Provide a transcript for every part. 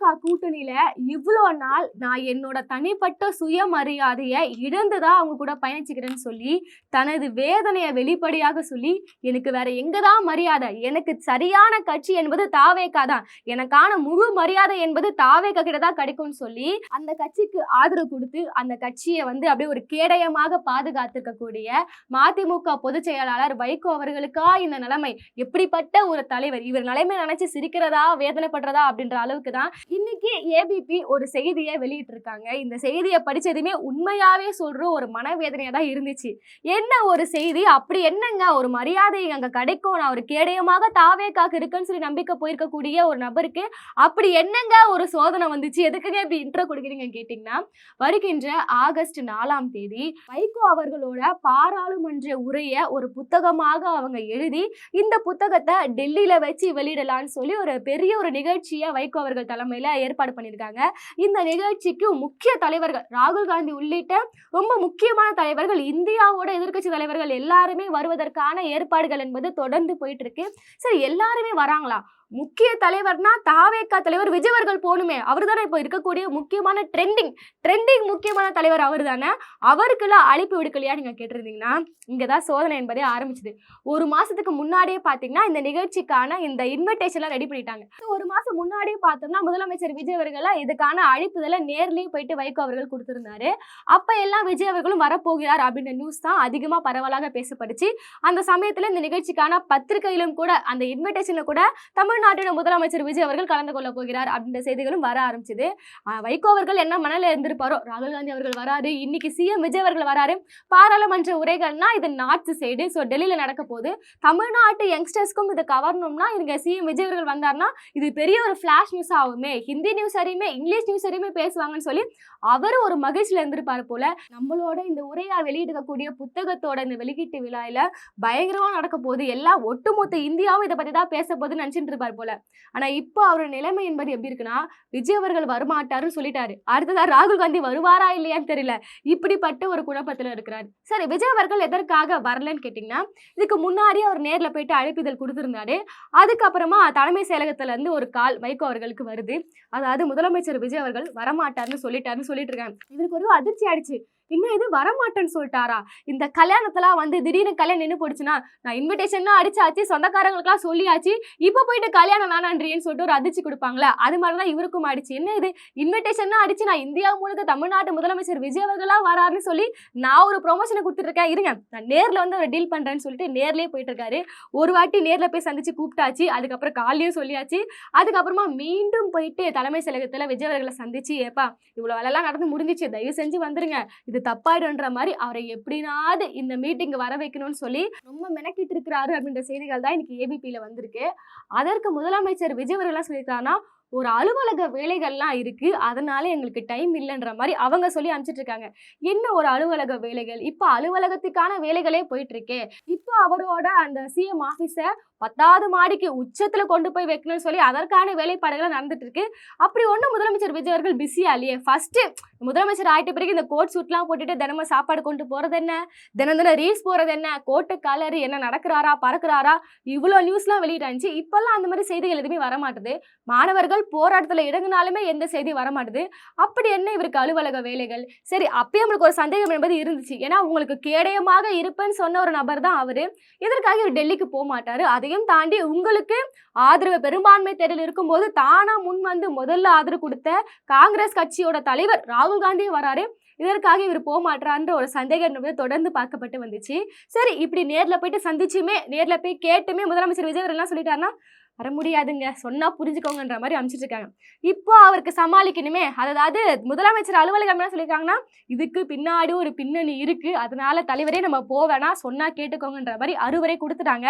திமுக கூட்டணியில இவ்வளோ நாள் நான் என்னோட தனிப்பட்ட சுயமரியாதையை இழந்துதான் அவங்க கூட பயணிச்சுக்கிறேன்னு சொல்லி தனது வேதனையை வெளிப்படையாக சொல்லி எனக்கு வேற எங்கதான் மரியாதை, எனக்கு சரியான கட்சி என்பது தாவேகா தான், எனக்கான முழு மரியாதை என்பது தாவேகா கிட்ட தான் கிடைக்கும்னு சொல்லி அந்த கட்சிக்கு ஆதரவு கொடுத்து அந்த கட்சியை அப்படியே ஒரு கேடயமாக பாதுகாத்துக்கக்கூடிய மதிமுக பொதுச் செயலாளர் வைகோ அவர்களுக்கா இந்த நிலைமை? எப்படிப்பட்ட ஒரு தலைவர் இவர் நிலைமை நினைச்சு சிரிக்கிறதா வேதனைப்படுறதா அப்படின்ற அளவுக்கு தான் இன்னைக்கு ஏபிபி ஒரு செய்தியை வெளியிட்டு இருக்காங்க. இந்த செய்தியை படிச்சதுமே உண்மையாவே சொல்ற ஒரு மனவேதனையா தான் இருந்துச்சு. என்ன ஒரு செய்தி, அப்படி என்னங்க ஒரு மரியாதை அங்க கிடைக்கும், நான் ஒரு கேடயமாக தாவேகாக்கு இருக்குன்னு சொல்லி நம்பிக்கை போயிருக்கக்கூடிய ஒரு நபருக்கு அப்படி என்னங்க ஒரு சோதனை வந்துச்சு, எதுக்குங்க இப்படி இன்ட்ரோ கொடுக்குறீங்கன்னு கேட்டீங்கன்னா, வருகின்ற ஆகஸ்ட் 4ஆம் தேதி வைகோ அவர்களோட பாராளுமன்ற உரைய ஒரு புத்தகமாக அவங்க எழுதி இந்த புத்தகத்தை டெல்லியில வச்சு வெளியிடலான்னு சொல்லி ஒரு பெரிய ஒரு நிகழ்ச்சியை வைகோ அவர்கள் தலைமையில ஏற்பாடு பண்ணியிருக்காங்க. இந்த நிகழ்ச்சிக்கு முக்கிய தலைவர்கள் ராகுல் காந்தி உள்ளிட்ட ரொம்ப முக்கியமான தலைவர்கள், இந்தியாவோட எதிர்க்கட்சி தலைவர்கள் எல்லாருமே வருவதற்கான ஏற்பாடுகள் என்பது தொடர்ந்து போயிட்டு இருக்கு. சரி, எல்லாருமே வராங்களா? முக்கிய தலைவர்னா தாவேகா தலைவர் விஜய் அவர்கள் போகணுமே, அவர் தானே இப்போ இருக்கக்கூடிய முக்கியமான ட்ரெண்டிங் முக்கியமான தலைவர் அவர் தானே, அவருக்கெல்லாம் அழைப்பு விடுக்கலையா நீங்க கேட்டிருந்தீங்கன்னா இங்கதான் சோதனை என்பதே ஆரம்பிச்சது. ஒரு மாசத்துக்கு முன்னாடியே பாத்தீங்கன்னா இந்த நிகழ்ச்சிக்கான இந்த இன்விடேஷன்லாம் ரெடி பண்ணிட்டாங்க. ஒரு மாசம் முன்னாடியே பார்த்தோம்னா முதலமைச்சர் விஜய் அவர்கள் இதுக்கான அழைப்புதல நேர்லயே போயிட்டு வைகோ அவர்கள் கொடுத்திருந்தாரு. அப்ப எல்லாம் விஜய் அவர்களும் வரப்போகிறார் அப்படின்ற நியூஸ் தான் அதிகமா பரவலாக பேசப்பட்டுச்சு. அந்த சமயத்துல இந்த நிகழ்ச்சிக்கான பத்திரிகையிலும் கூட அந்த இன்விடேஷன்ல கூட தமிழ்நாட்டின் முதலமைச்சர் விஜய் அவர்கள் கலந்து கொள்ள போகிறார் அப்படின்ற செய்திகளும் வர ஆரம்பிச்சது. வைகோ அவர்கள் என்ன மனநிலை இருந்திருப்பாரோ, ராகுல் காந்தி அவர்கள் வராரு, இன்னைக்கு சிஎம் விஜய் அவர்கள் வராரு, பாராளுமன்ற உரைகள்னா இது நார்த் சைடு, ஸோ டெல்லியில நடக்க போகுது, தமிழ்நாட்டு யங்ஸ்டர்ஸ்க்கும் இதை கவரணும்னா இங்க சிஎம் விஜய் அவர்கள் வந்தார்னா இது பெரிய ஒரு ஃபிளாஷ் நியூஸ் ஆகுமே, ஹிந்தி நியூஸ் அறியுமே இங்கிலீஷ் நியூஸ் அறியுமே பேசுவாங்கன்னு சொல்லி அவரு ஒரு மகிழ்ச்சியில இருந்திருப்பாரு போல. நம்மளோட இந்த உரையா வெளியிடக்கூடிய புத்தகத்தோட இந்த வெளியீட்டு விழாயில பயங்கரமா நடக்க போகுது, எல்லாம் ஒட்டுமொத்த இந்தியாவும் இதை பத்தி தான் பேச போகுதுன்னு நினைச்சிட்டு இருப்பாரு போல. ஆனா இப்போ அவரோட நிலைமை என்பது எப்படி இருக்குன்னா, விஜய் அவர்கள் வரமாட்டாருன்னு சொல்லிட்டாரு, அடுத்ததா ராகுல் காந்தி வருவாரா இல்லையான்னு தெரியல, இப்படிப்பட்ட ஒரு குழப்பத்துல இருக்கிறாரு. சரி, விஜய் அவர்கள் எதற்காக வரலன்னு கேட்டீங்கன்னா, இதுக்கு முன்னாடி அவர் நேர்ல போயிட்டு அழைப்பிதழ் கொடுத்திருந்தாரு. அதுக்கப்புறமா தலைமை செயலகத்துல இருந்து ஒரு கால் வைகோ அவர்களுக்கு வருது, அதாவது முதலமைச்சர் விஜய் அவர்கள் வரமாட்டாருன்னு சொல்லிட்டு இருக்காங்க. இவருக்கு ஒரு அதிர்ச்சி ஆயிடுச்சு, இன்னும் இது வரமாட்டேன்னு சொல்லிட்டாரா, இந்த கல்யாணத்தெல்லாம் திடீர்னு கல்யாணம் நின்று போடுச்சுன்னா, நான் இன்விடேஷன்லாம் அடிச்சாச்சு, சொந்தக்காரங்களுக்குலாம் சொல்லியாச்சு, இப்போ போயிட்டு கல்யாணம் வேணான்றீன்னு சொல்லிட்டு ஒரு அதிர்ச்சி கொடுப்பாங்களா, அது மாதிரிதான் இவருக்கும் ஆயிடுச்சு. என்ன இது இன்விடேஷன்லாம் அடிச்சு நான் இந்தியா முழுக்க தமிழ்நாட்டு முதலமைச்சர் விஜய் அவர்களா வராருன்னு சொல்லி நான் ஒரு ப்ரொமோஷனை கொடுத்துருக்கேன், இருங்க நான் நேர்ல ஒரு டீல் பண்றேன்னு சொல்லிட்டு நேர்லயே போயிட்டு இருக்காரு. ஒரு வாட்டி நேர்ல போய் சந்திச்சு கூப்பிட்டாச்சு, அதுக்கப்புறம் காலையும் சொல்லியாச்சு, அதுக்கப்புறமா மீண்டும் போயிட்டு தலைமை செயலகத்துல விஜய் அவர்களை சந்திச்சு, ஏப்பா இவ்வளவு வேலைலாம் நடந்து முடிஞ்சிச்சு, தயவு செஞ்சு வந்துருங்க, இது தப்பாயிடுன்ற மாதிரி அவரை எப்படினாவது இந்த மீட்டிங் வர வைக்கணும்னு சொல்லி ரொம்ப மெனக்கிட்டு இருக்கிறாரு அப்படின்ற செய்திகள் தான் இன்னைக்கு ஏபிபியில வந்திருக்கு. அதற்கு முதலமைச்சர் விஜய் அவர்கள் சொல்லியிருக்காருன்னா, ஒரு அலுவலக வேலைகள்லாம் இருக்கு, அதனால எங்களுக்கு டைம் இல்லைன்ற மாதிரி அவங்க சொல்லி அனுப்பிச்சிட்டு இருக்காங்க. என்ன ஒரு அலுவலக வேலைகள், இப்ப அலுவலகத்துக்கான வேலைகளே போயிட்டு இருக்கே, இப்ப அவரோட அந்த சிஎம் ஆபீஸ 10வது மாடிக்கு உச்சத்துல கொண்டு போய் வைக்கணும்னு சொல்லி அதற்கான வேலைப்பாடுகள் நடந்துட்டு இருக்கு. அப்படி ஒண்ணு முதலமைச்சர் விஜய் அவர்கள் பிஸியா இல்லையே, ஃபர்ஸ்ட் முதலமைச்சர் ஆயிட்ட பிறகு இந்த கோட் சூட்லாம் போட்டுட்டு தினமும் சாப்பாடு கொண்டு போறது என்ன, தினம் ரீல்ஸ் போறது என்ன, கோட்டு கலர் என்ன, நடக்கிறாரா பறக்குறாரா, இவ்வளவு நியூஸ்லாம் வெளியிட்டாச்சு. இப்பெல்லாம் அந்த மாதிரி செய்திகள் எதுவுமே வரமாட்டுது. மாணவர்கள் போராட்டத்துல இறங்கினாலுமே எந்த செய்தி வரமாட்டுது. அப்படி என்ன இவருக்கு அலுவலக வேலைகள்? சரி, அப்பயே நம்மளுக்கு ஒரு சந்தேகம் என்பது இருந்துச்சு, ஏன்னா உங்களுக்கு கேடயமாக இருப்பேன்னு சொன்ன ஒரு நபர் தான் அவரு, இதற்காக இவர் டெல்லிக்கு போக மாட்டாரு. அதையும் தாண்டி உங்களுக்கு ஆதரவு பெரும்பான்மை தேர்தல் இருக்கும்போது தானா முன் வந்து முதல்ல ஆதரவு கொடுத்த காங்கிரஸ் கட்சியோட தலைவர் ராகுல் காந்தியே வராரு, இதற்காக இவர் போக மாட்டான்ற ஒரு சந்தேகம் தொடர்ந்து பார்க்கப்பட்டு வந்துச்சு. சரி, இப்படி நேர்ல போயிட்டு சந்திச்சுமே நேர்ல போய் கேட்டுமே முதலமைச்சர் விஜய் அவர்கள் எல்லாம் சொல்லிட்டாருன்னா வர முடியாதுங்க, சொன்னா புரிஞ்சுக்கோங்கன்ற மாதிரி அமைச்சிட்டு இருக்காங்க. இப்போ அவருக்கு சமாளிக்கணுமே, அதாவது முதலமைச்சர் அலுவலகம் என்ன சொல்லியிருக்காங்கன்னா, இதுக்கு பின்னாடி ஒரு பின்னணி இருக்கு, அதனால தலைவரே நம்ம போவேனா, சொன்னா கேட்டுக்கோங்கன்ற மாதிரி அறுவரை கொடுத்துட்டாங்க.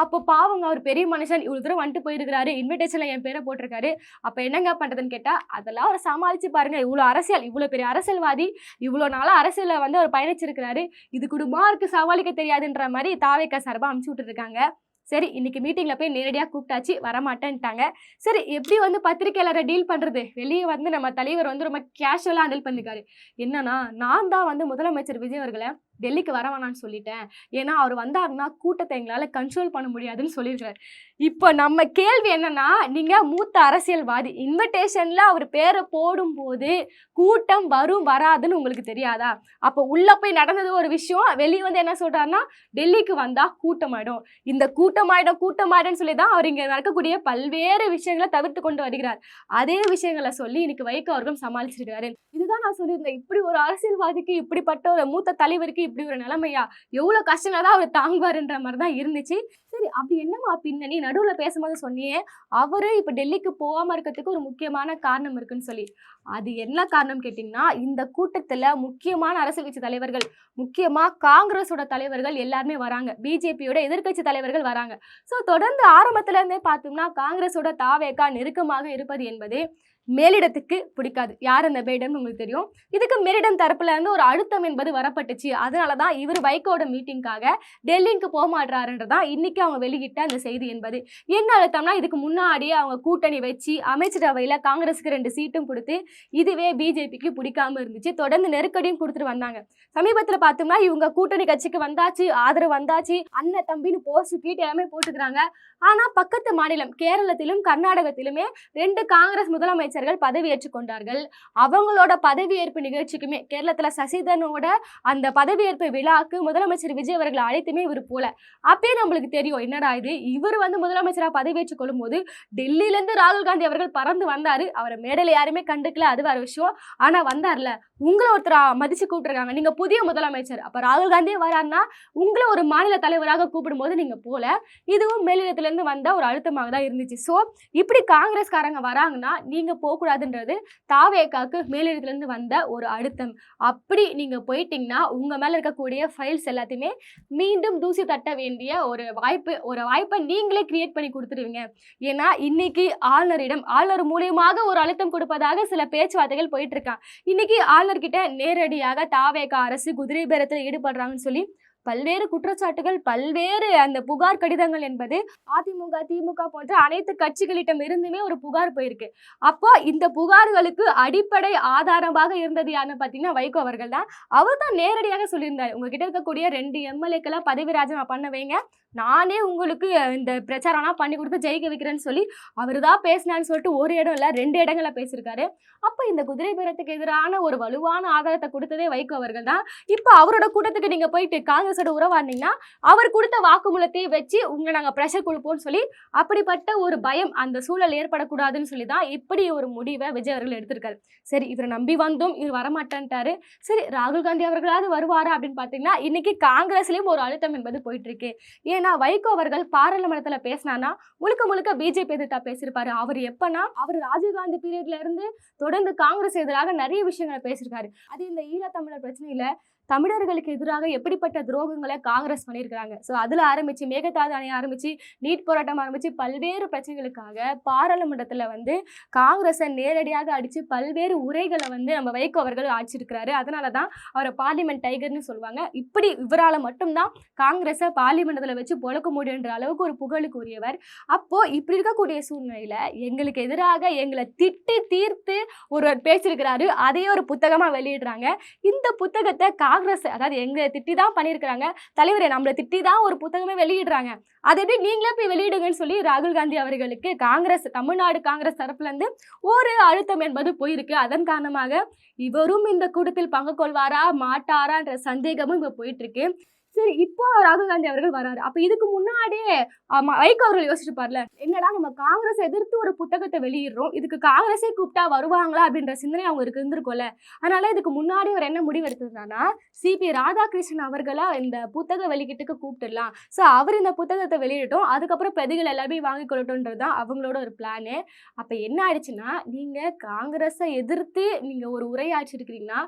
அப்போ பாவங்க அவர் பெரிய மனுஷன், இவ்வளவு தூரம் வந்துட்டு போயிருக்கிறாரு, இன்விடேஷன்ல என் பேரை போட்டிருக்காரு, அப்ப என்னங்க பண்றதுன்னு கேட்டா அதெல்லாம் அவர் சமாளிச்சு பாருங்க. இவ்வளவு அரசியல், இவ்வளவு பெரிய அரசியல்வாதி, இவ்வளவு நாளா அரசியல அவர் பயணிச்சிருக்கிறாரு, இது குடும்பமாருக்கு சமாளிக்க தெரியாதுன்ற மாதிரி தாவேகா சார்பா அனுப்பிச்சு விட்டு இருக்காங்க. சரி, இன்னைக்கு மீட்டிங்ல போய் நேரடியாக கூப்பிட்டாச்சு, வரமாட்டேன்ட்டாங்க. சரி, எப்படி பத்திரிகையாளரை டீல் பண்றது, வெளியே நம்ம தலைவர் ரொம்ப கேஷுவலா ஹேண்டில் பண்ணிருக்காரு. என்னன்னா, நான் தான் முதலமைச்சர் விஜய் அவர்களை டெல்லிக்கு வர வேணாம்னு சொல்லிட்டேன். ஏன்னா அவர் வந்தாருன்னா கூட்டத்தை எங்களால கண்ட்ரோல் பண்ண முடியாதுன்னு சொல்லியிருக்காரு. இப்போ நம்ம கேள்வி என்னன்னா, நீங்க மூத்த அரசியல்வாதி இன்விடேஷன்ல அவர் பேரை போடும்போது கூட்டம் வரும் வராதுன்னு உங்களுக்கு தெரியாதா? அப்போ உள்ள போய் நடந்தது ஒரு விஷயம், வெளியே வந்து என்ன சொல்றாருன்னா டெல்லிக்கு வந்தா கூட்டமாயிடும். இந்த கூட்டமாயிடும்னு சொல்லி தான் அவர் இங்க நடக்கக்கூடிய பல்வேறு விஷயங்களை தவிர்த்து கொண்டு வருகிறார். அதே விஷயங்களை சொல்லி இன்னைக்கு வைகோ அவர்களும் சமாளிச்சிருக்காரு. இதுதான் நான் சொல்லியிருந்தேன், இப்படி ஒரு அரசியல்வாதிக்கு, இப்படிப்பட்ட ஒரு மூத்த தலைவருக்கு இப்படி ஒரு நிலைமையா, எவ்வளவு கஷ்டங்களை தான் அவர் தாங்குவாருன்ற மாதிரி தான் இருந்துச்சு. சரி, அப்படி என்னமா பின்னணி நடுவுல பேசும்போது சொன்னியே, அவரு இப்ப டெல்லிக்கு போகாம இருக்கிறதுக்கு ஒரு முக்கியமான காரணம் இருக்குன்னு சொல்லி. அது என்ன காரணம் கேட்டீங்கன்னா, இந்த கூட்டத்துல முக்கியமான அரசியல் கட்சி தலைவர்கள், முக்கியமா காங்கிரஸோட தலைவர்கள் எல்லாருமே வராங்க. பிஜேபியோட எதிர்க்கட்சி தலைவர்கள் வராங்க. ஸோ தொடர்ந்து ஆரம்பத்துல இருந்தே பார்த்தோம்னா காங்கிரஸோட தாவேகா நெருக்கமாக இருப்பது என்பது மேலிடத்துக்கு பிடிக்காது. யார் அந்த மேலிடம் உங்களுக்கு தெரியும். இதுக்கு மேலிடம் தரப்புல இருந்து ஒரு அழுத்தம் என்பது வரப்பட்டுச்சு. அதனாலதான் இவர் வைகோட மீட்டிங்காக டெல்லிக்கு போக மாட்டாருன்றதான் இன்னைக்கு அவங்க வெளியிட்ட அந்த செய்தி என்பது. என்ன அழுத்தம்னா, இதுக்கு முன்னாடியே அவங்க கூட்டணி வச்சு அமைச்சரவையில காங்கிரஸுக்கு 2 சீட்டும் கொடுத்து இதுவே பிஜேபிக்கு பிடிக்காம இருந்துச்சு. தொடர்ந்து நெருக்கடியும் கொடுத்துட்டு வந்தாங்க. சமீபத்துல பார்த்தோம்னா இவங்க கூட்டணி கட்சிக்கு வந்தாச்சு, ஆதரவு வந்தாச்சு, அண்ணன் தம்பின்னு போஸ்ட் ட்வீட் எல்லாமே போட்டுக்கிறாங்க. ஆனா பக்கத்து மாநிலம் கேரளத்திலும் கர்நாடகத்திலுமே 2 காங்கிரஸ் முதலமைச்சர்கள் பதவியேற்றுக் கொண்டார்கள். அவங்களோட பதவியேற்பு நிகழ்ச்சிக்குமே கேரளத்துல சசிதரனோட அந்த பதவியேற்பு விழாக்கு முதலமைச்சர் விஜய் அவர்களை அழைத்துமே இவர் போல. அப்பயே நம்மளுக்கு தெரியும், என்னடா இது, இவர் வந்து முதலமைச்சரா பதவியேற்றுக் கொள்ளும் போது டெல்லியில இருந்து ராகுல் காந்தி அவர்கள் பறந்து வந்தாரு. அவரை மேடையில யாருமே கண்டுக்கல, அது வேற விஷயம். ஆனா வந்தார்ல, உங்களை ஒருத்தர் மதிச்சு கூப்பிட்டுருக்காங்க, நீங்க புதிய முதலமைச்சர், அப்ப ராகுல் காந்தியே வராருன்னா உங்களை ஒரு மாநில தலைவராக கூப்பிடும் போது நீங்க போல. இதுவும் மேலிடத்துல இருந்து வந்த ஒரு அழுத்தமாக தான் இருந்துச்சு. சோ இப்படி காங்கிரஸ்காரங்க வராங்கன்னா நீங்க போகக்கூடாதுன்றது தாவேகாக்கு மேலிடத்துல இருந்து வந்த ஒரு அழுத்தம். அப்படி நீங்க போயிட்டீங்கன்னா உங்க மேல இருக்கக்கூடிய ஃபைல்ஸ் எல்லாத்தையுமே மீண்டும் தூசி தட்ட வேண்டிய ஒரு வாய்ப்பை நீங்களே கிரியேட் பண்ணி கொடுத்துருவீங்க. ஏன்னா இன்னைக்கு ஆளுநர் மூலியமாக ஒரு அழுத்தம் கொடுப்பதாக சில பேச்சுவார்த்தைகள் போயிட்டு இருக்காங்க. இன்னைக்கு ஆளுநர்கிட்ட நேரடியாக தாவேகா அரசு குதிரை பேரத்தில் ஈடுபடுறாங்கன்னு சொல்லி பல்வேறு குற்றச்சாட்டுகள், பல்வேறு அந்த புகார் கடிதங்கள் என்பது அதிமுக, திமுக போன்ற அனைத்து கட்சிகளிடம் இருந்துமே ஒரு புகார் போயிருக்கு. அப்போ இந்த புகார்களுக்கு அடிப்படை ஆதாரமாக இருந்தது யாருன்னு பார்த்தீங்கன்னா வைகோ அவர்கள் தான். அவர் தான் நேரடியாக சொல்லியிருந்தார், உங்ககிட்ட இருக்கக்கூடிய 2 எம்எல்ஏக்களை பதவி ராஜினாமா பண்ண வைங்க, நானே உங்களுக்கு இந்த பிரச்சாரம்லாம் பண்ணி கொடுத்து ஜெயிக்க வைக்கிறேன்னு சொல்லி அவர் தான் பேசினான்னு சொல்லிட்டு ஒரு இடம் இல்லை 2 இடங்களை பேசியிருக்காரு. அப்போ இந்த குதிரை பேரத்துக்கு எதிரான ஒரு வலுவான ஆதாரத்தை கொடுத்ததே வைகோ அவர்கள் தான். இப்போ அவரோட கூட்டத்துக்கு நீங்க போயிட்டு காங்கிரஸோட உறவாடினீங்கன்னா அவர் கொடுத்த வாக்குமூலத்தை வச்சு உங்களை நாங்கள் ப்ரெஷர் கொடுப்போம்னு சொல்லி அப்படிப்பட்ட ஒரு பயம், அந்த சூழல் ஏற்படக்கூடாதுன்னு சொல்லி தான் இப்படி ஒரு முடிவை விஜய் அவர்கள் எடுத்திருக்காரு. சரி, இவரை நம்பி வந்தோம், இவர் வரமாட்டேன்ட்டாரு. சரி, ராகுல் காந்தி அவர்களாவது வருவாரா அப்படின்னு பார்த்தீங்கன்னா இன்னைக்கு காங்கிரஸ்லயும் ஒரு அழுத்தம் என்பது போயிட்டு இருக்கு. ஏன்னா வைகோ அவர்கள் பாராளுமன்றத்துல பேசினானா முழுக்க பிஜேபி எதிர்த்தா பேசியிருப்பாரு. அவர் எப்பனா அவர் ராஜீவ்காந்தி பீரியட்ல இருந்து தொடர்ந்து காங்கிரஸ் எதிராக நிறைய விஷயங்களை பேசியிருக்காரு. அது இந்த ஈழத்தமிழர் பிரச்சனையில தமிழர்களுக்கு எதிராக எப்படிப்பட்ட துரோகங்களை காங்கிரஸ் பண்ணியிருக்கிறாங்க. ஸோ அதில் ஆரம்பிச்சு மேகதாது அணை ஆரம்பிச்சு நீட் போராட்டம் ஆரம்பிச்சு பல்வேறு பிரச்சனைகளுக்காக பாராளுமன்றத்தில் வந்து காங்கிரஸை நேரடியாக அடித்து பல்வேறு உரைகளை வந்து நம்ம வைகோ அவர்கள் ஆட்சிருக்கிறாரு. அதனால தான் அவரை பார்லிமெண்ட் டைகர்னு சொல்லுவாங்க. இப்படி இவரால் மட்டும்தான் காங்கிரஸை பார்லிமெண்டத்தில் வச்சு பொழக்க முடியுன்ற அளவுக்கு ஒரு புகழுக்கு உரியவர். அப்போது இப்படி இருக்கக்கூடிய சூழ்நிலையில் எங்களுக்கு எதிராக எங்களை திட்டி தீர்த்து ஒருவர் பேசியிருக்கிறாரு. அதையே ஒரு புத்தகமாக வெளியிடுறாங்க. இந்த புத்தகத்தை காங்கிரஸ், அதாவது எங்களை திட்டி தான் பண்ணியிருக்கிறாங்க, தலைவரை நம்மளை திட்டி தான் ஒரு புத்தகமே வெளியிடுறாங்க, அதை எப்படி நீங்களே போய் வெளியிடுங்கன்னு சொல்லி ராகுல் காந்தி அவர்களுக்கு காங்கிரஸ், தமிழ்நாடு காங்கிரஸ் தரப்புல இருந்து ஒரு அழுத்தம் என்பது போயிருக்கு. அதன் காரணமாக இவரும் இந்த கூட்டத்தில் பங்கு கொள்வாரா மாட்டாரான்ற சந்தேகமும் இப்போ போயிட்டு இருக்கு. சரி, இப்போ ராகுல் காந்தி அவர்கள் வராரு. அப்ப இதுக்கு முன்னாடியே வைகோ அவர்கள் யோசிச்சுப்பார்ல, என்னடா நம்ம காங்கிரஸ் எதிர்த்து ஒரு புத்தகத்தை வெளியிடுறோம், இதுக்கு காங்கிரஸே கூப்பிட்டா வருவாங்களா அப்படின்ற சிந்தனை அவங்க இருந்திருக்கும்ல. அதனால இதுக்கு முன்னாடி அவர் என்ன முடிவு எடுத்திருந்தாருன்னா, சிபி ராதாகிருஷ்ணன் அவர்களை இந்த புத்தக வெளியீட்டுக்கு கூப்பிட்டுடலாம். ஸோ அவர் இந்த புத்தகத்தை வெளியிட்டோம், அதுக்கப்புறம் பிரதிகள் எல்லாமே வாங்கி கொள்ளட்டும்ன்றது தான் அவங்களோட ஒரு பிளானு. அப்ப என்ன ஆயிடுச்சுன்னா, நீங்க காங்கிரஸை எதிர்த்து நீங்க ஒரு உரையாற்றிருக்கிறீங்கன்னா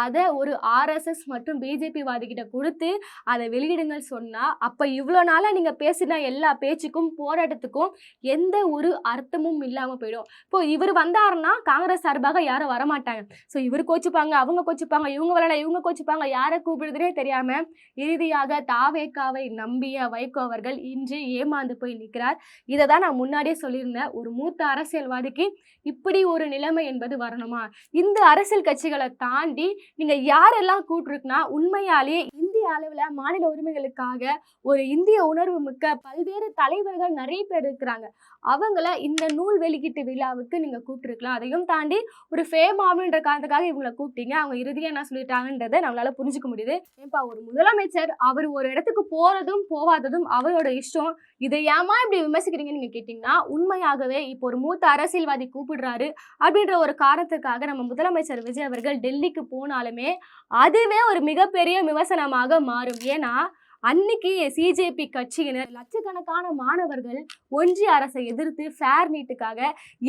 அதை ஒரு RSS மற்றும் பிஜேபி வாதிகிட்ட கொடுத்து அதை வெளியிடுங்கள் சொன்னா அப்ப இவ்வளோ நாளா நீங்க பேசின எல்லா பேச்சுக்கும் போராட்டத்துக்கும் எந்த ஒரு அர்த்தமும் இல்லாம போயிடும். இப்போ இவர் வந்தாருன்னா காங்கிரஸ் சார்பாக யாரும் வரமாட்டாங்க. ஸோ இவர் கோச்சுப்பாங்க, அவங்க கோச்சுப்பாங்க, இவங்க வரல இவங்க கோச்சுப்பாங்க, யாரை கூப்பிடுறதுனே தெரியாம இறுதியாக தாவேகாவை நம்பிய வைகோ அவர்கள் இன்று ஏமாந்து போய் நிற்கிறார். இதை தான் நான் முன்னாடியே சொல்லியிருந்தேன், ஒரு மூத்த அரசியல்வாதிக்கு இப்படி ஒரு நிலைமை என்பது வரணுமா? இந்த அரசியல் கட்சிகளை தாண்டி நீங்க யாரெல்லாம் கூட்டிருக்குன்னா உண்மையாலேயே இந்திய இந்திய அளவுல மாநில உரிமைகளுக்காக ஒரு இந்திய உணர்வு மிக்க பல்வேறு தலைவர்கள் நிறைய பேர் இருக்கிறாங்க. அவங்கள இந்த நூல் வெளியீட்டு விழாவுக்கு நீங்க கூப்பிட்டுருக்கலாம். அதையும் தாண்டி ஒரு ஃபேம் ஆகணுன்ற காரணத்துக்காக இவங்கள கூப்பிட்டீங்க. அவங்க இறுதியா என்ன சொல்லிட்டாங்கன்றதை நம்மளால புரிஞ்சுக்க முடியுது. ஏன்பா ஒரு முதலமைச்சர் அவர் ஒரு இடத்துக்கு போறதும் போவாததும் அவரோட இஷ்டம். இதை ஏமா இப்படி விமர்சிக்கிறீங்கன்னு நீங்க கேட்டீங்கன்னா, உண்மையாகவே இப்போ ஒரு மூத்த அரசியல்வாதி கூப்பிடுறாரு அப்படின்ற ஒரு காரணத்துக்காக நம்ம முதலமைச்சர் விஜய் அவர்கள் டெல்லிக்கு போனாலுமே அதுவே ஒரு மிகப்பெரிய விமர்சனமாக மாறும். ஏன்னா அன்னைக்கு சிஜேபி கட்சியினர் லட்சக்கணக்கான மாணவர்கள் ஒன்றிய அரசை எதிர்த்து ஃபேர் நீட்டுக்காக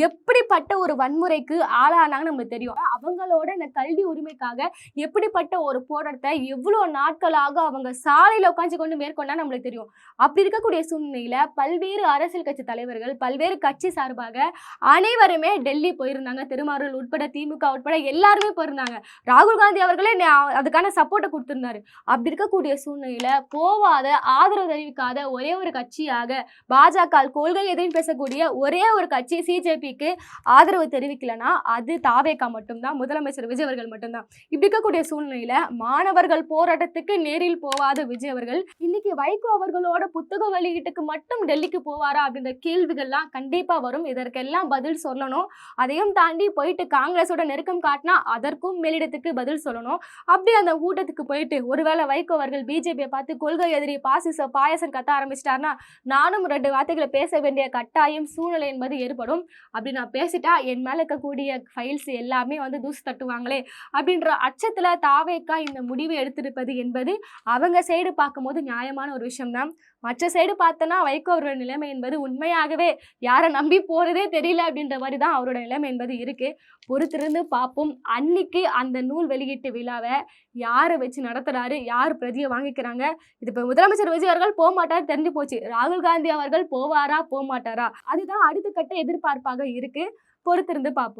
எப்படிப்பட்ட ஒரு வன்முறைக்கு ஆளானாங்கன்னு நமக்கு தெரியும். அவங்களோட இந்த கல்வி உரிமைக்காக எப்படிப்பட்ட ஒரு போராட்டத்தை எவ்வளோ நாட்களாக அவங்க சாலையில் உட்காந்து கொண்டு மேற்கொண்டா நம்மளுக்கு தெரியும். அப்படி இருக்கக்கூடிய சூழ்நிலையில பல்வேறு அரசியல் கட்சி தலைவர்கள் பல்வேறு கட்சி சார்பாக அனைவருமே டெல்லி போயிருந்தாங்க. திருமாவளவன் உட்பட திமுக உட்பட எல்லாருமே போயிருந்தாங்க. ராகுல் காந்தி அவர்களே அதுக்கான சப்போர்ட்டை கொடுத்திருந்தாரு. அப்படி இருக்கக்கூடிய சூழ்நிலையில போவாத ஆதரவு தெரிவிக்காத ஒரே ஒரு கட்சியாக பாஜக கொள்கை எதிர்த்து பேசக்கூடிய ஒரே ஒரு கட்சி சிஜேபிக்கு ஆதரவு தெரிவிக்கலனா அது தாவேகா மட்டும்தான், முதலமைச்சர் விஜய் அவர்கள் மட்டும்தான். இப்படி இருக்கக்கூடிய சூழ்நிலையில மாணவர்கள் போராட்டத்துக்கு நேரில் போவாத விஜய் அவர்கள் இன்னைக்கு வைகோ அவர்களோட புத்தக வெளியீட்டுக்கு மட்டும் டெல்லிக்கு போவாரா அப்படின்ற கேள்விகள்லாம் கண்டிப்பா வரும். இதற்கெல்லாம் பதில் சொல்லணும். அதையும் தாண்டி போயிட்டு காங்கிரஸோட நெருக்கம் காட்டினா அதற்கும் மேலிடத்துக்கு பதில் சொல்லணும். அப்படி அந்த கூட்டத்துக்கு போயிட்டு ஒருவேளை வைகோ அவர்கள் பிஜேபியை பார்த்து கொள்கை எதிரி பாசிச பாயசம் கத்த ஆரம்பிச்சிட்டாருன்னா நானும் 2 வார்த்தைகளை பேச வேண்டிய கட்டாயம் சூழ்நிலை என்பது ஏற்படும். அப்படி நான் பேசிட்டா என் மேல இருக்கக்கூடிய ஃபைல்ஸ் எல்லாமே தூசு தட்டுவாங்களே அப்படின்ற அச்சத்துல தாவேக்கா இந்த முடிவை எடுத்திருப்பது என்பது அவங்க சைடு பார்க்கும்போது நியாயமான ஒரு விஷயம்தான். மற்ற சைடு பார்த்தோன்னா வைகோ அவரோட நிலைமை என்பது உண்மையாகவே யாரை நம்பி போறதே தெரியல அப்படின்ற மாதிரி தான் அவரோட நிலைமை என்பது இருக்கு. பொறுத்திருந்து பார்ப்போம். அன்னைக்கு அந்த நூல் வெளியீட்டு விழாவை யாரை வச்சு நடத்துறாரு, யார் பிரதியை வாங்கிக்கிறாங்க. இது இப்போ முதலமைச்சர் விஜய் அவர்கள் போக மாட்டாரு தெரிஞ்சு போச்சு. ராகுல் காந்தி அவர்கள் போவாரா போக மாட்டாரா, அதுதான் அடுத்த கட்ட எதிர்பார்ப்பாக இருக்கு. பொறுத்திருந்து பார்ப்போம்.